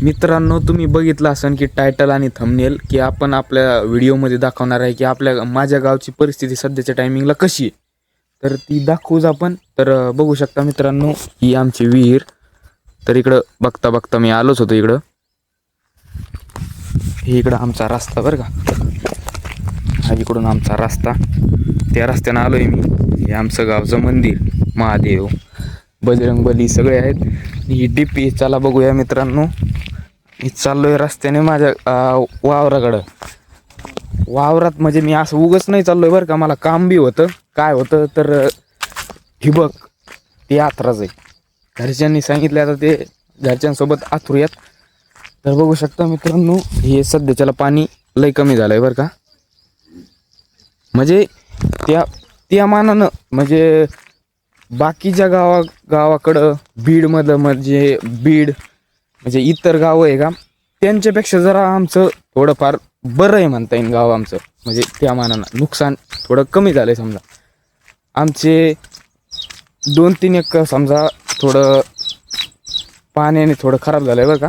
मित्रांनो, तुम्ही बघितलं असेल की टायटल आणि थंबनेल की आपण आपल्या व्हिडिओमध्ये दाखवणार आहे की माझ्या गावची परिस्थिती सध्याच्या टायमिंगला कशी आहे. तर ती दाखवूच आपण. तर बघू शकता मित्रांनो, ही आमची विहीर. तर इकडं बघता बघता मी आलोच होतो इकडं. हे इकडं आमचा रस्ता बरं का, हा इकडून आमचा रस्ता. त्या रस्त्यानं आलोय मी. हे आमचं गावचं मंदिर, महादेव, बजरंगबली सगळे आहेत. ही डीपी. चला बघूया मित्रांनो. मी चाललोय रस्त्याने माझ्या वावराकडं. वावरात म्हणजे मी असं उगच नाही चाललोय बरं का, मला काम बी होतं. काय होतं तर ठिबक ते यात्राच आहे. घरच्यांनी सांगितले, आता ते घरच्यांसोबत आथरूयात. तर बघू शकता मित्रांनो, हे सध्याच्याला पाणी लय कमी झालंय बरं का. म्हणजे त्या मानानं म्हणजे बाकीच्या गावाकडं बीडमधलं म्हणजे इतर गावं आहे का, त्यांच्यापेक्षा जरा आमचं थोडंफार बरं आहे म्हणता येईल गाव आमचं. म्हणजे त्या मानानं नुकसान थोडं कमी झालं आहे. समजा आमचे 2-3 एकर समजा थोडं पाण्याने थोडं खराब झालं आहे बरं का.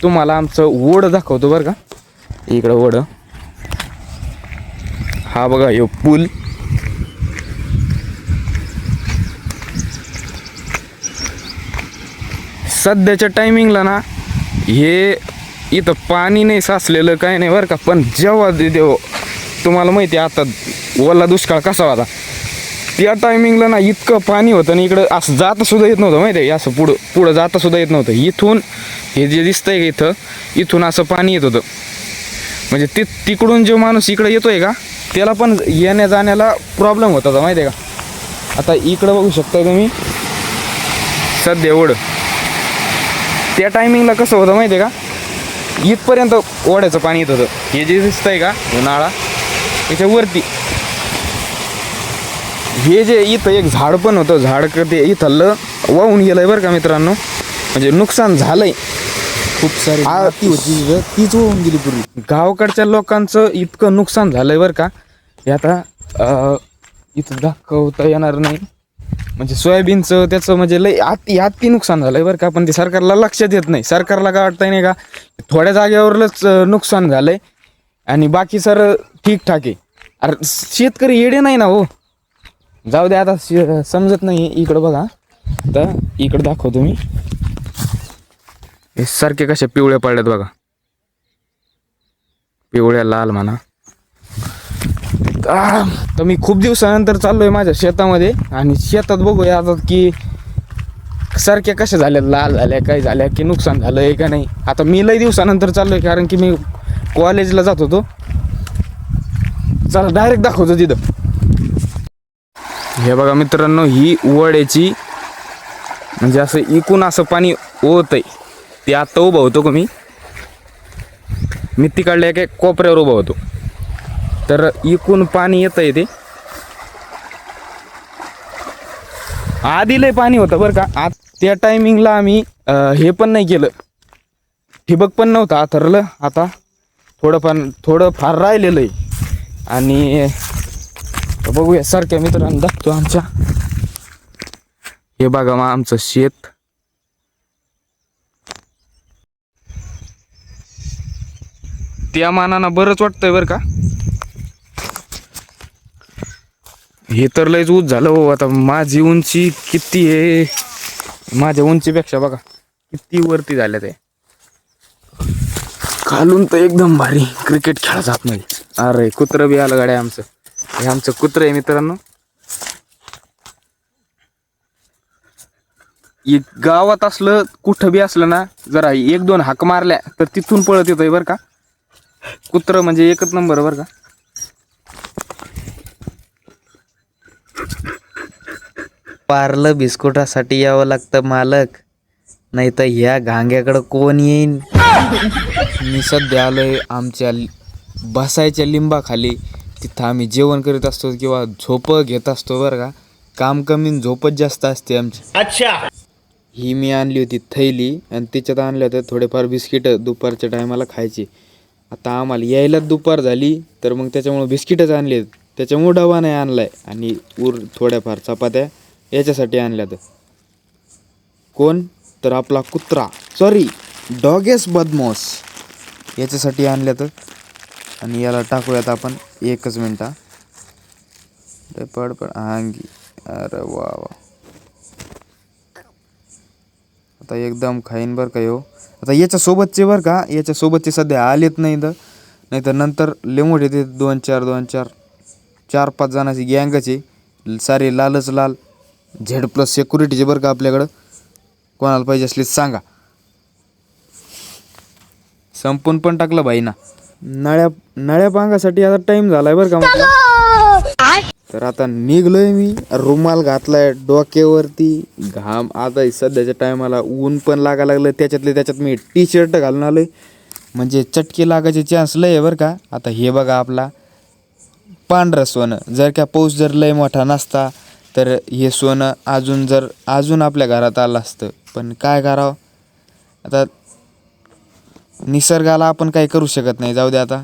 तुम्हाला आमचं ओढ दाखवतो बरं का. इकडं ओढ, हा बघा हे पूल. सध्याच्या टायमिंगला ना हे इथं पाणी नाही साचलेलं काय नाही बरं का. पण जेव्हा तुम्हाला माहिती आहे आता ओला दुष्काळ कसा होता, त्या टायमिंगला ना इतकं पाणी होतं ना इकडं, असं जाता सुद्धा येत नव्हतं माहिती आहे. असं पुढं जाता सुद्धा येत नव्हतं. इथून हे जे दिसतंय का इथं, इथून असं पाणी येत होतं. म्हणजे तिकडून जो माणूस इकडं येतोय का, त्याला पण येण्या जाण्याला प्रॉब्लेम होत होता माहिती आहे का. आता इकडं बघू शकता तुम्ही सध्या एवढं. त्या टायमिंगला कसं होतं माहिती आहे का, इथपर्यंत ओढ्याचं पाणी येत होतं. हे जे दिसतंय का नाळा, त्याच्यावरती हे जे इथं एक झाड पण होतं, झाड ते इथलं वाहून गेलंय बरं का मित्रांनो. म्हणजे नुकसान झालंय खूप सारी माती होती तीच वाहून गेली पूर्वी. गावाकडच्या लोकांचं इतकं नुकसान झालंय बरं का. हे आता इथं दाखवता येणार नाही. म्हणजे सोयाबीनचं त्याचं म्हणजे लय अति नुकसान झालंय बरं का. पण ते सरकारला लक्षात येत नाही. सरकारला काय वाटतंय नाही का, थोड्या जागेवरच नुकसान झालंय आणि बाकी सर ठीकठाक आहे. अरे शेतकरी येडे नाही ना हो. जाऊ द्या, आता समजत नाही. इकडं बघा, आता इकडं दाखवतो मी. हे सारखे कशा पिवळ्या पडल्यात बघा, पिवळ्या लाल म्हणा. तर मी खूप दिवसानंतर चाललोय माझ्या शेतामध्ये. आणि शेतात बघूया आता की सारख्या कशा झाल्या, लाल झाल्या काय झाल्या, की नुकसान झालंय का नाही. आता मी लय दिवसानंतर चाललोय कारण की मी कॉलेजला जात होतो. चला डायरेक्ट दाखवतो तिथं. हे बघा मित्रांनो, ही वड्याची म्हणजे असं इकून असं पाणी ओत आहे. ते आता उभं होतो का मी तिकडल्या एका कोपऱ्यावर उभा होतो. तर इकून पाणी येत आहे. ते आधी लय पाणी होतं बरं का. त्या टायमिंगला आम्ही हे पण नाही केलं, ठिबक पण नव्हतं आथरलं. आता थोडं फार राहिलेलं आहे. आणि बघूया सारख्या मित्रांनो दाखतो आमच्या. हे बघा मग आमचं शेत. त्या मानानं बरंच वाटतंय बरं का. हे तर लयच ऊस झालं हो. आता माझी उंची किती आहे, माझ्या उंचीपेक्षा बघा किती वरती झाल्या ते. खालून तर एकदम भारी क्रिकेट खेळायचं आतमध्ये. अरे कुत्रं बी आलं गाड्या आमचं. हे आमचं कुत्रं आहे मित्रांनो. गावात असलं कुठं बी असलं ना, जरा 1-2 हाक मारल्या तर तिथून पळत येतोय बरं का. कुत्रं म्हणजे एकच नंबर बरं का. पार्लं बिस्कुटासाठी यावं लागतं मालक, नाही तर ह्या घांग्याकडं कोण येईन. मी सध्या आलोय आमच्या बसायच्या लिंबाखाली. तिथं आम्ही जेवण करीत असतो किंवा झोप घेत असतो बरं का. काम कमी झोपच जास्त असते आमची. अच्छा. ही मी आणली होती थैली आणि त्याच्यात आणल्या होत्या थोडेफार बिस्किट दुपारच्या टायमाला खायची. आता आम्हाला यायलाच दुपार झाली, तर मग त्याच्यामुळे बिस्किटच आणले. त्याच्यामुळे डबा नाही आणलाय. आणि थोड्याफार चपात्या याच्यासाठी आणल्या. तर कोण तर आपला कुत्रा, सॉरी डॉगेस बदमोस याच्यासाठी आणल्या तर. आणि याला टाकूयात आपण 1 मिनटा. पड अंगी. अरे वा वा. आता एकदम खाईन बरं का यो. आता याच्यासोबतचे बरं का, याच्यासोबतचे सध्या आलेत नाही तर, नाही तर नंतर लिमोट येते 2-4 4-5 जणांची गँगच आहे. सारे लालच लाल. Z+ सिक्युरिटीचे बरं का आपल्याकडं. कोणाला पाहिजे असली सांगा. संपून पण टाकलं भाई ना. नळ्या पांगासाठी आता टाइम झालाय बरं का मला. तर आता निघलोय मी. रुमाल घातलाय डोक्यावरती. घाम आता सध्याच्या टायमाला ऊन पण लागायला लागलं. त्याच्यात मी टी-शर्ट घालून आलोय. म्हणजे चटके लागायचे चान्स लय आहे बरं का. आता हे बघा आपला पांढरं सोनं. जर का पाऊस जर लय मोठा नसता तर हे सोनं अजून आपल्या घरात आलं असतं. पण काय करावं आता, निसर्गाला आपण काही करू शकत नाही. जाऊ द्या आता.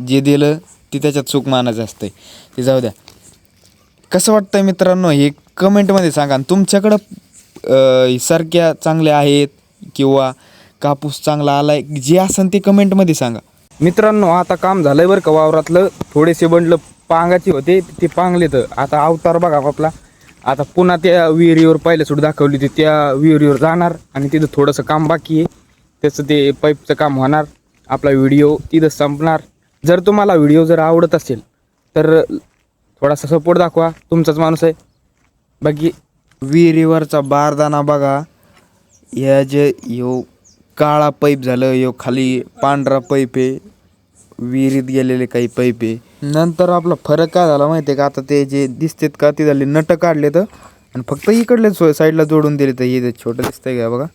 जे दिलं ते त्याच्यात चूक मानायचं असतंय. ते जाऊ द्या. कसं वाटतंय मित्रांनो हे कमेंटमध्ये सांगा. आणि तुमच्याकडं सारख्या चांगल्या आहेत किंवा कापूस चांगला आलाय जे असेल ते कमेंटमध्ये सांगा. मित्रांनो आता काम झालंय बरं का वावरातलं. थोडेसे बंडलं पांगाची होते ते पांगले. तर आता अवतार बघा आपला. आता पुन्हा त्या विहिरीवर पहिल्या सुद्धा दाखवली होती त्या विहिरीवर जाणार. आणि तिथं थोडंसं काम बाकी आहे. त्याचं ते पाईपचं काम होणार. आपला व्हिडिओ तिथं संपणार. जर तुम्हाला व्हिडिओ जर आवडत असेल तर थोडासा सपोर्ट दाखवा. तुमचाच माणूस आहे. बाकी विहिरीवरचा बारदाना बघा. यो काळा पाईप झालं. यो खाली पांढरा पाईप आहे. विहिरीत गेलेले काही पाईप आहे. नंतर आपला फरक काय झाला माहिती आहे का. आता ते जे दिसतात का ते झाले नट काढले तर. आणि फक्त इकडले साईडला जोडून दिले तर हे छोटं दिसतंय का बघा.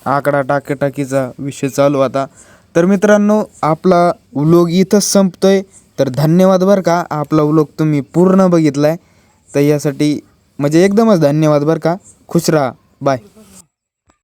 आकडा टाकीचा विषय चालू आता. तर मित्रांनो आपला व्लॉग इथंच संपतोय. तर धन्यवाद बरं का. आपला व्लॉग तुम्ही पूर्ण बघितलाय तर यासाठी म्हणजे एकदमच धन्यवाद बरं का. खुश राहा. बाय.